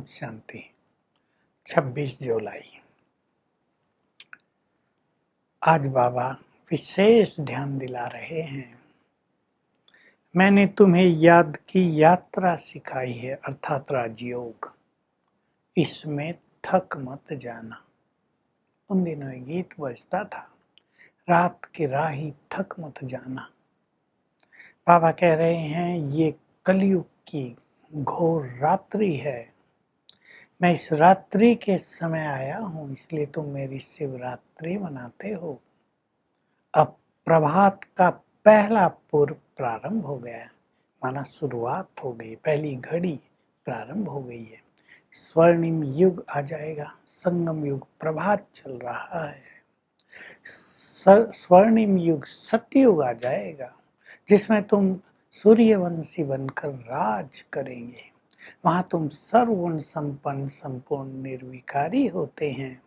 शांति। 26 जुलाई। आज बाबा विशेष ध्यान दिला रहे हैं। मैंने तुम्हें याद की यात्रा सिखाई है, अर्थात राजयोग। इसमें थक मत जाना। उन दिनों एक गीत बजता था, रात की राही थक मत जाना। बाबा कह रहे हैं ये कलयुग की घोर रात्रि है। मैं इस रात्रि के समय आया हूँ, इसलिए तुम मेरी शिवरात्रि मनाते हो। अब प्रभात का पहला पूर्व प्रारंभ हो गया, माना शुरुआत हो गई, पहली घड़ी प्रारंभ हो गई है। स्वर्णिम युग आ जाएगा, संगम युग प्रभात चल रहा है। स्वर्णिम युग सतयुग आ जाएगा, जिसमें तुम सूर्यवंशी बनकर राज करेंगे। वहां तुम सर्वगुण संपन्न संपूर्ण निर्विकारी होते हैं।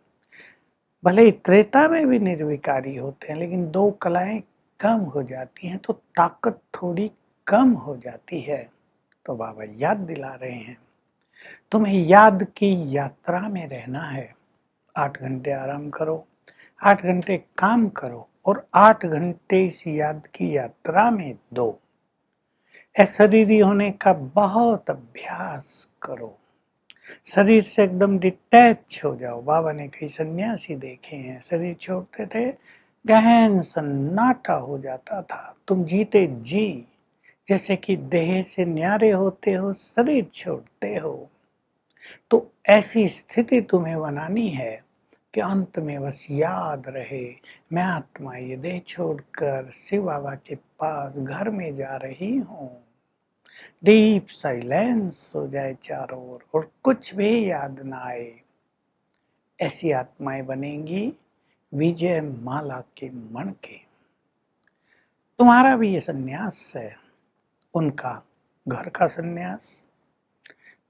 भले ही त्रेता में भी निर्विकारी होते हैं, लेकिन दो कलाएं कम हो जाती हैं तो ताकत थोड़ी कम हो जाती है। तो बाबा याद दिला रहे हैं, तुम्हें याद की यात्रा में रहना है। 8 घंटे आराम करो, 8 घंटे काम करो और 8 घंटे इस याद की यात्रा में दो। अशरीरी होने का बहुत अभ्यास करो। शरीर से एकदम डिटैच हो जाओ। बाबा ने कई सन्यासी देखे हैं, शरीर छोड़ते थे, गहन सन्नाटा हो जाता था। तुम जीते जी जैसे कि देह से न्यारे होते हो, शरीर छोड़ते हो। तो ऐसी स्थिति तुम्हें बनानी है कि अंत में बस याद रहे, मैं आत्मा ये देह छोड़कर शिव बाबा के पास घर में जा रही हूँ। डीप साइलेंस हो जाए चारों ओर और कुछ भी याद ना आए। ऐसी आत्माएं बनेंगी विजय माला के मण के। तुम्हारा भी ये संन्यास है, उनका घर का संन्यास।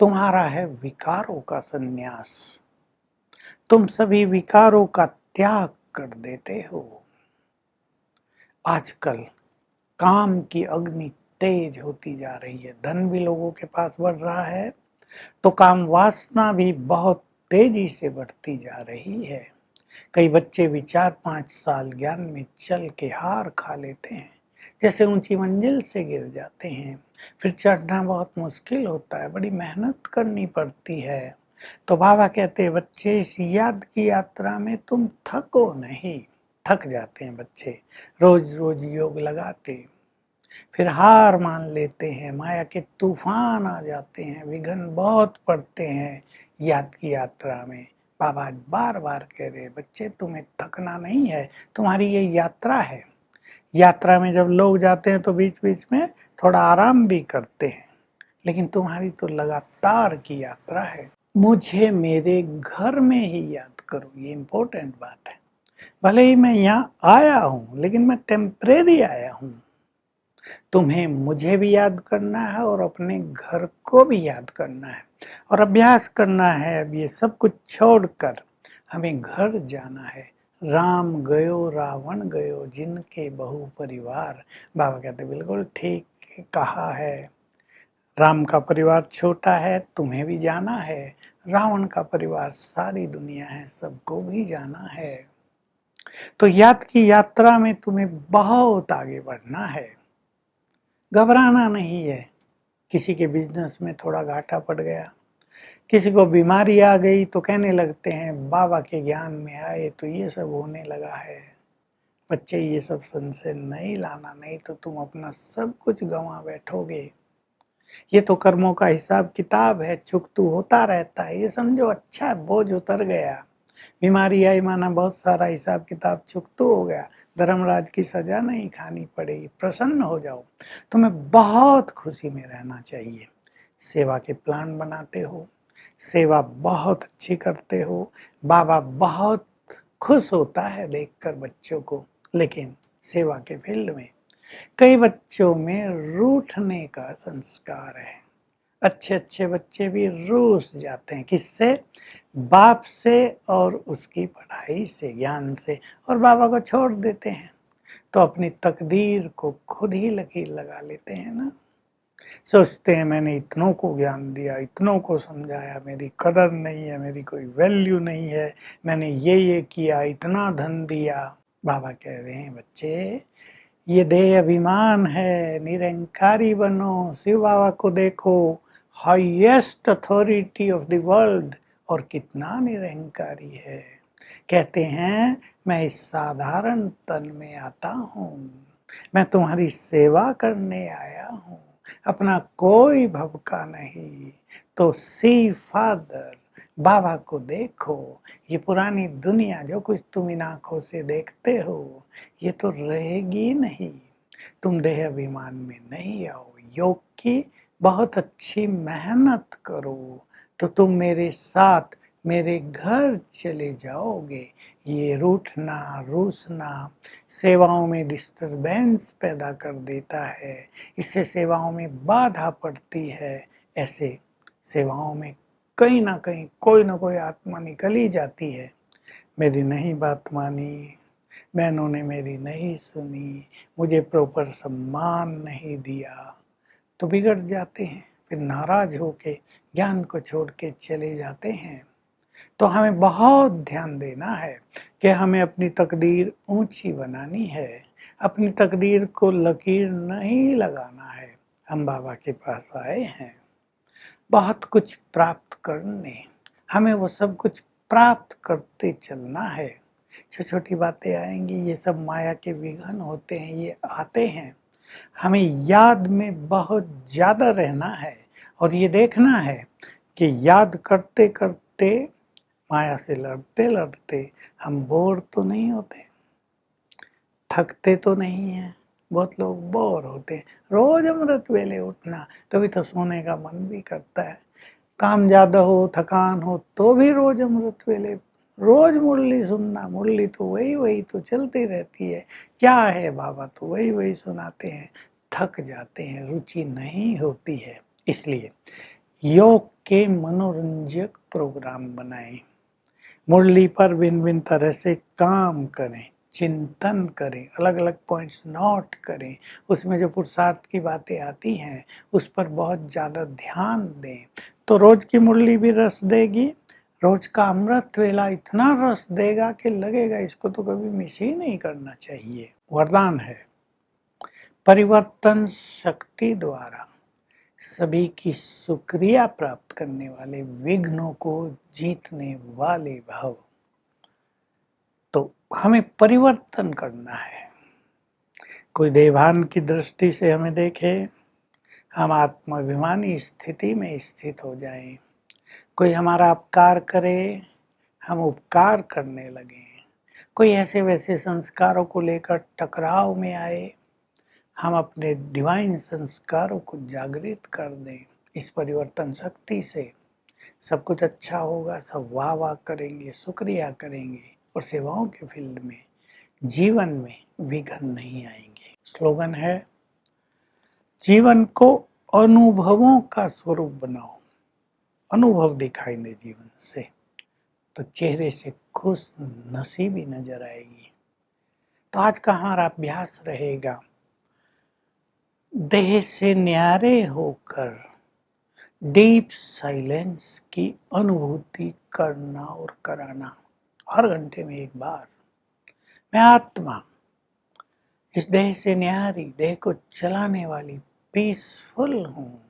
तुम्हारा है विकारों का संन्यास। तुम सभी विकारों का त्याग कर देते हो। आजकल काम की अग्नि तेज होती जा रही है, धन भी लोगों के पास बढ़ रहा है, तो काम वासना भी बहुत तेजी से बढ़ती जा रही है। कई बच्चे भी 4-5 साल ज्ञान में चल के हार खा लेते हैं, जैसे ऊंची मंजिल से गिर जाते हैं। फिर चढ़ना बहुत मुश्किल होता है, बड़ी मेहनत करनी पड़ती है। तो बाबा कहते हैं, बच्चे इस याद की यात्रा में तुम थको नहीं। थक जाते हैं बच्चे रोज रोज योग लगाते, फिर हार मान लेते हैं, माया के तूफान आ जाते हैं, विघ्न बहुत पड़ते हैं याद की यात्रा में। बाबा बार बार कह रहे, बच्चे तुम्हें थकना नहीं है, तुम्हारी ये यात्रा है। यात्रा में जब लोग जाते हैं तो बीच बीच में थोड़ा आराम भी करते हैं, लेकिन तुम्हारी तो लगातार की यात्रा है। मुझे मेरे घर में ही याद करो, ये इम्पोर्टेंट बात है। भले ही मैं यहाँ आया हूँ, लेकिन मैं टेम्परेरी आया हूँ। तुम्हें मुझे भी याद करना है और अपने घर को भी याद करना है और अभ्यास करना है। अब ये सब कुछ छोड़कर हमें घर जाना है। राम गयो रावण गयो, जिनके बहु परिवार। बाबा कहते बिल्कुल ठीक कहा है। राम का परिवार छोटा है, तुम्हें भी जाना है। रावण का परिवार सारी दुनिया है, सबको भी जाना है। तो याद की यात्रा में तुम्हें बहुत आगे बढ़ना है, घबराना नहीं है। किसी के बिजनेस में थोड़ा घाटा पड़ गया, किसी को बीमारी आ गई तो कहने लगते हैं बाबा के ज्ञान में आए तो ये सब होने लगा है। बच्चे ये सब संशय नहीं लाना, नहीं तो तुम अपना सब कुछ गंवा बैठोगे। ये तो कर्मों का हिसाब किताब है, चुकतू होता रहता है, ये समझो अच्छा बोझ उतर गया। बीमारी आई माना बहुत सारा हिसाब किताब चुकतू हो गया, धर्मराज की सजा नहीं खानी पड़ेगी, प्रसन्न हो जाओ। तुम्हें बहुत खुशी में रहना चाहिए। सेवा के प्लान बनाते हो, सेवा बहुत अच्छी करते हो, बाबा बहुत खुश होता है देखकर बच्चों को। लेकिन सेवा के फील्ड में कई बच्चों में रूठने का संस्कार है। अच्छे अच्छे बच्चे भी रूठ जाते हैं, किससे? बाप से और उसकी पढ़ाई से, ज्ञान से, और बाबा को छोड़ देते हैं। तो अपनी तकदीर को खुद ही लकीर लगा लेते हैं ना। सोचते हैं मैंने इतनों को ज्ञान दिया, इतनों को समझाया, मेरी कदर नहीं है, मेरी कोई वैल्यू नहीं है, मैंने ये किया, इतना धन दिया। बाबा कह रहे हैं बच्चे, ये देह अभिमान है, निरंकारी बनो, शिव बाबा को देखो, highest authority of the world, और कितना निरंकारी है। कहते हैं मैं इस साधारण तन में आता हूँ, मैं तुम्हारी सेवा करने आया हूँ, अपना कोई भवका नहीं। तो सी फादर, बाबा को देखो, ये पुरानी दुनिया जो कुछ तुम इन आंखों से देखते हो ये तो रहेगी नहीं। तुम देह अभिमान में नहीं आओ, योग की बहुत अच्छी मेहनत करो तो तुम मेरे साथ मेरे घर चले जाओगे। ये रूठना रूसना सेवाओं में डिस्टरबेंस पैदा कर देता है, इससे सेवाओं में बाधा पड़ती है। ऐसे सेवाओं में कहीं ना कहीं कोई ना कोई आत्मा निकल ही जाती है, मेरी नहीं बात मानी, बहनों ने मेरी नहीं सुनी, मुझे प्रॉपर सम्मान नहीं दिया, तो बिगड़ जाते हैं, फिर नाराज होके ज्ञान को छोड़ के चले जाते हैं। तो हमें बहुत ध्यान देना है कि हमें अपनी तकदीर ऊंची बनानी है, अपनी तकदीर को लकीर नहीं लगाना है। हम बाबा के पास आए हैं बहुत कुछ प्राप्त करने, हमें वो सब कुछ प्राप्त करते चलना है। छोटी छोटी बातें आएंगी, ये सब माया के विघ्न होते हैं, ये आते हैं। हमें याद में बहुत ज़्यादा रहना है और ये देखना है कि याद करते करते, माया से लड़ते लड़ते हम बोर तो नहीं होते, थकते तो नहीं हैं। बहुत लोग बोर होते हैं, रोज अमृत वेले उठना, कभी तो सोने का मन भी करता है, काम ज़्यादा हो थकान हो तो भी रोज अमृत वेले, रोज मुरली सुनना, मुरली तो वही वही तो चलती रहती है, क्या है बाबा तो वही वही सुनाते हैं, थक जाते हैं, रुचि नहीं होती है। इसलिए योग के मनोरंजक प्रोग्राम बनाएं, मुरली पर भिन्न भिन्न तरह से काम करें, चिंतन करें, अलग अलग पॉइंट्स नोट करें, उसमें जो पुरुषार्थ की बातें आती हैं उस पर बहुत ज़्यादा ध्यान दें, तो रोज की मुरली भी रस देगी, रोज का अमृत वेला इतना रस देगा कि लगेगा इसको तो कभी मिस ही नहीं करना चाहिए। वरदान है, परिवर्तन शक्ति द्वारा सभी की शुक्रिया प्राप्त करने वाले, विघ्नों को जीतने वाले भव। तो हमें परिवर्तन करना है, कोई देवान की दृष्टि से हमें देखे, हम आत्माभिमानी स्थिति में स्थित हो जाएं, कोई हमारा अपकार करे, हम उपकार करने लगे, कोई ऐसे वैसे संस्कारों को लेकर टकराव में आए, हम अपने डिवाइन संस्कारों को जागृत कर दें। इस परिवर्तन शक्ति से सब कुछ अच्छा होगा, सब वाह वाह करेंगे, शुक्रिया करेंगे और सेवाओं के फील्ड में, जीवन में विघ्न नहीं आएंगे। स्लोगन है, जीवन को अनुभवों का स्वरूप बनाओ, अनुभव दिखाई दे जीवन से, तो चेहरे से खुश नसीबी नजर आएगी। तो आज का हमारा अभ्यास रहेगा, देह से न्यारे होकर डीप साइलेंस की अनुभूति करना और कराना, हर घंटे में एक बार। मैं आत्मा इस देह से न्यारी, देह को चलाने वाली पीसफुल हूँ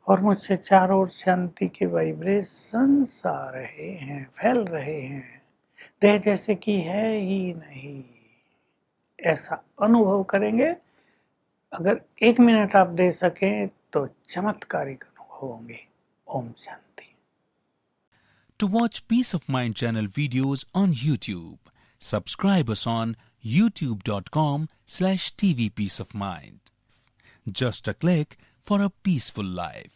और मुझसे चारों ओर शांति के वाइब्रेशंस आ रहे हैं, फैल रहे हैं, देह जैसे कि है ही नहीं, ऐसा अनुभव करेंगे। अगर 1 मिनट आप दे सकें तो चमत्कारिक अनुभव होंगे। Om Shanti. To watch Peace of Mind channel videos on YouTube, subscribe us on youtube.com/tvpeaceofmind. Just a click for a peaceful life.